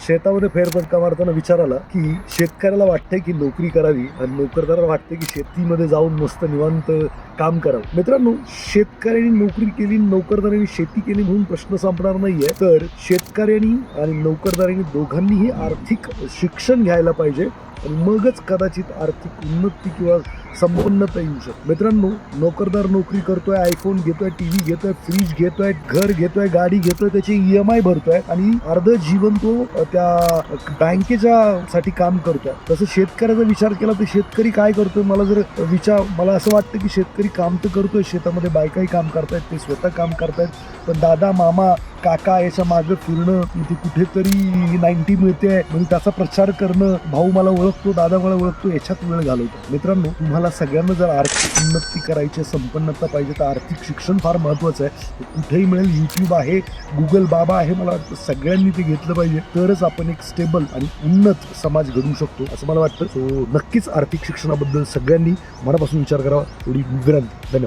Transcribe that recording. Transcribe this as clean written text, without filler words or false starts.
शेतामध्ये फेरफटका मारताना विचार आला की शेतकऱ्याला वाटतंय की नोकरी करावी आणि नोकरदाराला वाटतंय की शेतीमध्ये जाऊन मस्त निवांत काम करावं. मित्रांनो, शेतकऱ्यांनी नोकरी केली, नोकरदारांनी शेती केली म्हणून प्रश्न संपणार नाहीये. तर शेतकऱ्यांनी आणि नोकरदारांनी दोघांनीही आर्थिक शिक्षण घ्यायला पाहिजे आणि मगच कदाचित आर्थिक उन्नती किंवा संपन्नता येऊ शकते. मित्रांनो, नोकरदार नोकरी करतोय, आयफोन घेतोय, टीव्ही घेतोय, फ्रीज घेतोय, घर घेतोय, गाडी घेतोय, त्याची EMI भरतोय आणि अर्ध जीवन तो त्या बँकेच्या साठी काम करतोय. तसं शेतकऱ्याचा विचार केला तर शेतकरी काय करतोय, मला असं वाटतं की शेतकरी काम तर करतोय, शेतामध्ये बायकाही काम करतायत, ते स्वतः काम करतायत, पण दादा, मामा, काका याच्या मागे फिरणं, इथे कुठेतरी 90 मिळते म्हणजे त्याचा प्रचार करणं, भाऊ मला ओळखतो, दादा मला ओळखतो, याच्यात वेळ घालवतो. मित्रांनो, तुम्हाला सगळ्यांना जर आर्थिक उन्नती करायची, संपन्नता पाहिजे तर आर्थिक शिक्षण फार महत्वाचं आहे. कुठेही मिळेल, YouTube आहे, गुगल बाबा आहे, मला वाटतं सगळ्यांनी ते घेतलं पाहिजे, तरच आपण एक स्टेबल आणि उन्नत समाज घडवू शकतो असं मला वाटतं. सो नक्कीच आर्थिक शिक्षणाबद्दल सगळ्यांनी मनापासून विचार करावा. एवढी विनंती. धन्यवाद.